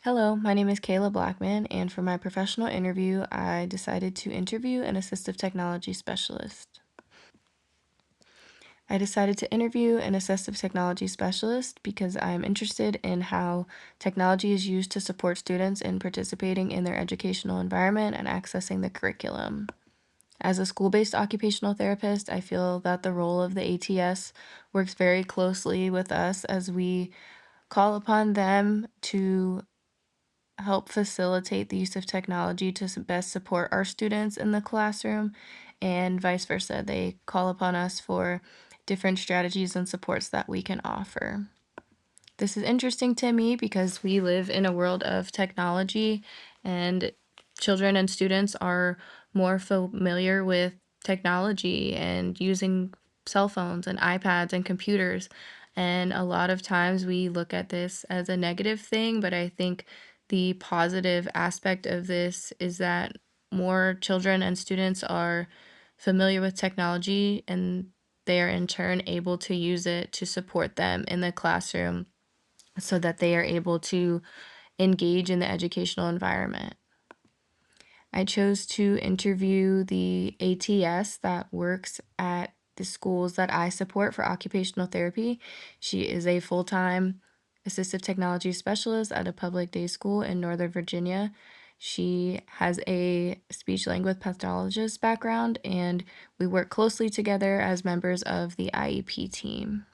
Hello, my name is Kayla Blackman, and for my professional interview, I decided to interview an assistive technology specialist. I decided to interview an assistive technology specialist because I am interested in how technology is used to support students in participating in their educational environment and accessing the curriculum. As a school-based occupational therapist, I feel that the role of the ATS works very closely with us as we call upon them to help facilitate the use of technology to best support our students in the classroom, and vice versa. They call upon us for different strategies and supports that we can offer. This is interesting to me because we live in a world of technology, and children and students are more familiar with technology and using cell phones and iPads and computers. And a lot of times we look at this as a negative thing, but I think the positive aspect of this is that more children and students are familiar with technology, and they are in turn able to use it to support them in the classroom so that they are able to engage in the educational environment. I chose to interview the ATS that works at the schools that I support for occupational therapy. She is a full-time assistive technology specialist at a public day school in Northern Virginia. She has a speech language pathologist background, and we work closely together as members of the IEP team.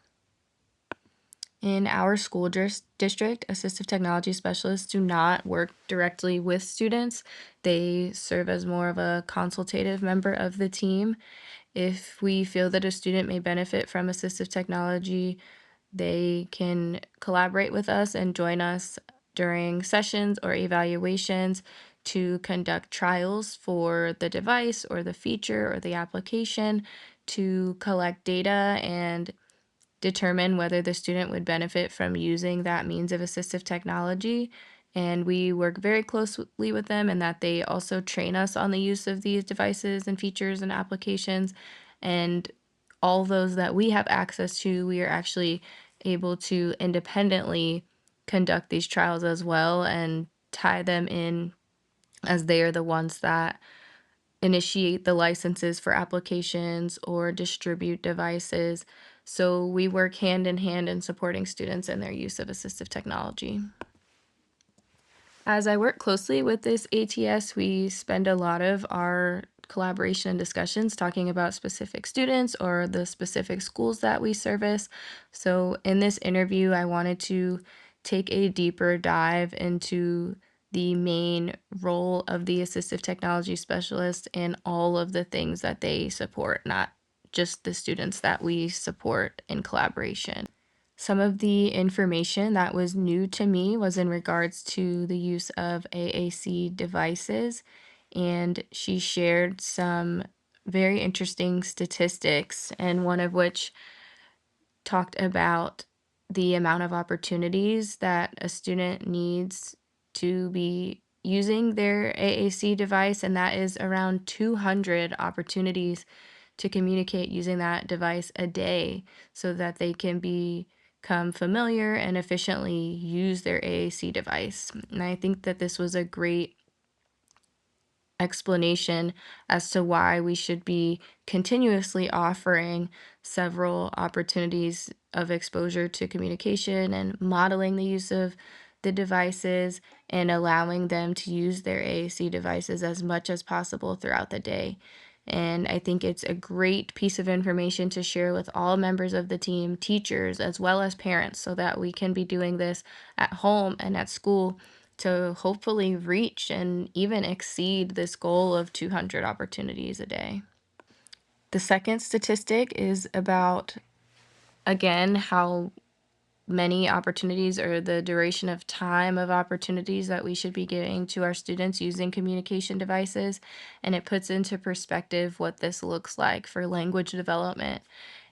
In our school district, assistive technology specialists do not work directly with students. They serve as more of a consultative member of the team. If we feel that a student may benefit from assistive technology, they can collaborate with us and join us during sessions or evaluations to conduct trials for the device or the feature or the application, to collect data and determine whether the student would benefit from using that means of assistive technology. And we work very closely with them, and that they also train us on the use of these devices and features and applications. And all those that we have access to, we are actually able to independently conduct these trials as well and tie them in, as they are the ones that initiate the licenses for applications or distribute devices. So we work hand in hand in supporting students in their use of assistive technology. As I work closely with this ATS, we spend a lot of our collaboration and discussions talking about specific students or the specific schools that we service. So in this interview, I wanted to take a deeper dive into the main role of the assistive technology specialist and all of the things that they support, not just the students that we support in collaboration. Some of the information that was new to me was in regards to the use of AAC devices, and she shared some very interesting statistics, and one of which talked about the amount of opportunities that a student needs to be using their AAC device, and that is around 200 opportunities to communicate using that device a day so that they can become familiar and efficiently use their AAC device. And I think that this was a great explanation as to why we should be continuously offering several opportunities of exposure to communication and modeling the use of the devices and allowing them to use their AAC devices as much as possible throughout the day. And I think it's a great piece of information to share with all members of the team, teachers, as well as parents, so that we can be doing this at home and at school to hopefully reach and even exceed this goal of 200 opportunities a day. The second statistic is about, again, how many opportunities or the duration of time of opportunities that we should be giving to our students using communication devices. And it puts into perspective what this looks like for language development.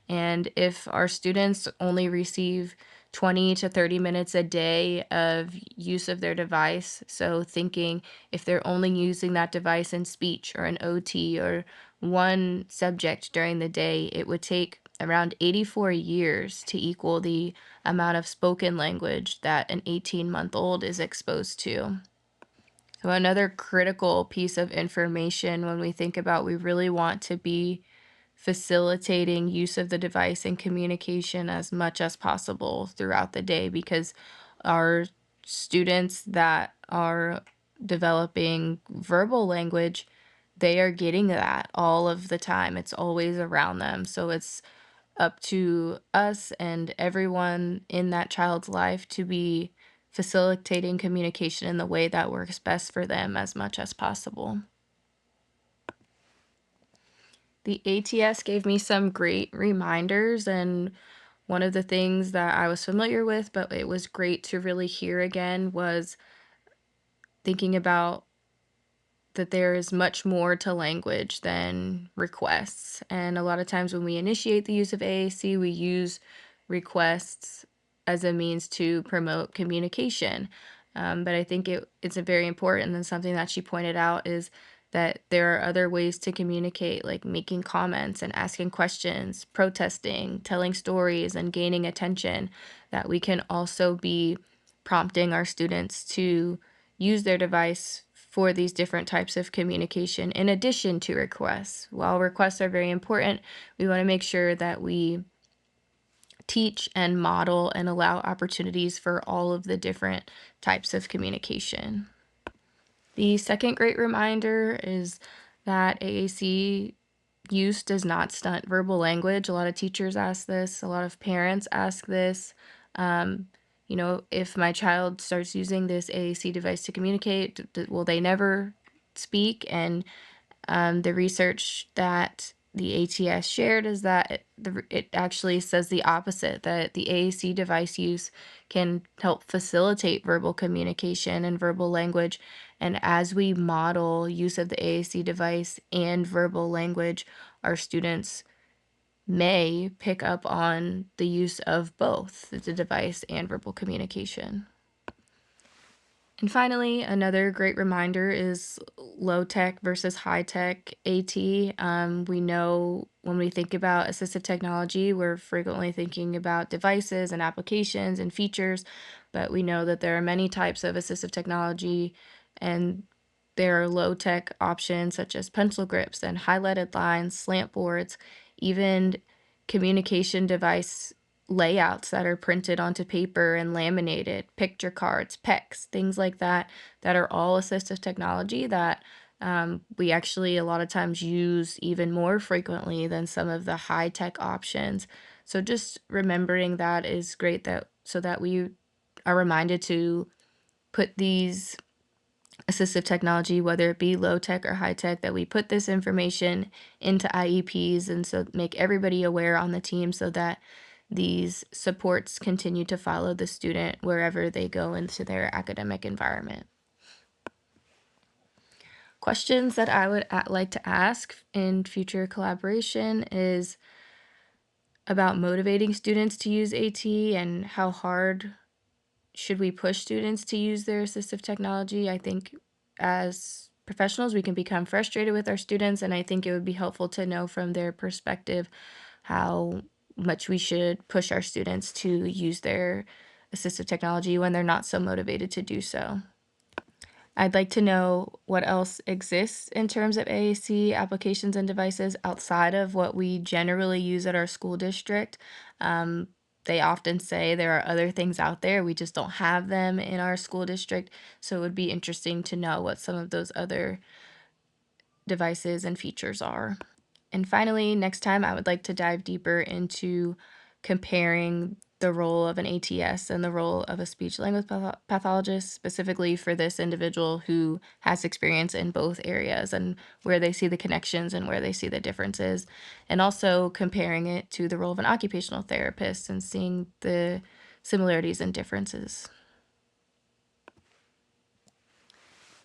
And if our students only receive 20 to 30 minutes a day of use of their device, so thinking if they're only using that device in speech or an OT or one subject during the day, it would take around 84 years to equal the amount of spoken language that an 18-month-old is exposed to. So, another critical piece of information when we think about we really want to be facilitating use of the device and communication as much as possible throughout the day because our students that are developing verbal language, they are getting that all of the time. It's always around them. So it's up to us and everyone in that child's life to be facilitating communication in the way that works best for them as much as possible. The ATS gave me some great reminders, and one of the things that I was familiar with, but it was great to really hear again, was thinking about that there is much more to language than requests. And a lot of times when we initiate the use of AAC, we use requests as a means to promote communication. But I think it's a very important, and something that she pointed out is that there are other ways to communicate, like making comments and asking questions, protesting, telling stories, and gaining attention, that we can also be prompting our students to use their device for these different types of communication in addition to requests. While requests are very important, we want to make sure that we teach and model and allow opportunities for all of the different types of communication. The second great reminder is that AAC use does not stunt verbal language. A lot of teachers ask this, a lot of parents ask this. Um, if my child starts using this AAC device to communicate, will they never speak? And the research that the ATS shared is that it actually says the opposite, that the AAC device use can help facilitate verbal communication and verbal language. And as we model use of the AAC device and verbal language, our students may pick up on the use of both the device and verbal communication. And finally, another great reminder is low tech versus high tech AT. We know when we think about assistive technology, we're frequently thinking about devices and applications and features, but we know that there are many types of assistive technology, and there are low tech options such as pencil grips and highlighted lines, slant boards, even communication device layouts that are printed onto paper and laminated, picture cards, PECs, things like that, that are all assistive technology that we actually a lot of times use even more frequently than some of the high tech options. So just remembering that is great, that so that we are reminded to put these assistive technology, whether it be low tech or high tech, that we put this information into IEPs and so make everybody aware on the team so that these supports continue to follow the student wherever they go into their academic environment. Questions that I would like to ask in future collaboration is about motivating students to use AT and how hard should we push students to use their assistive technology. I think as professionals, we can become frustrated with our students, and I think it would be helpful to know from their perspective how much we should push our students to use their assistive technology when they're not so motivated to do so. I'd like to know what else exists in terms of AAC applications and devices outside of what we generally use at our school district. Um, they often say there are other things out there, we just don't have them in our school district. So it would be interesting to know what some of those other devices and features are. And finally, next time I would like to dive deeper into comparing the role of an ATS and the role of a speech language pathologist, specifically for this individual who has experience in both areas, and where they see the connections and where they see the differences. And also comparing it to the role of an occupational therapist and seeing the similarities and differences.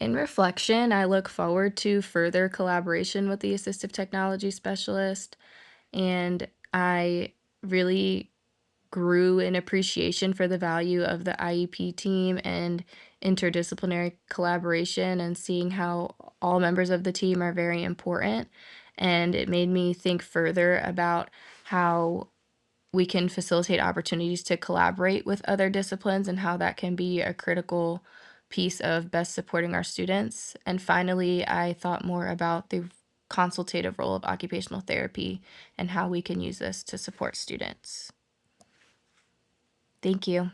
In reflection, I look forward to further collaboration with the assistive technology specialist, and I really grew in appreciation for the value of the IEP team and interdisciplinary collaboration, and seeing how all members of the team are very important. And it made me think further about how we can facilitate opportunities to collaborate with other disciplines and how that can be a critical piece of best supporting our students. And finally, I thought more about the consultative role of occupational therapy and how we can use this to support students. Thank you.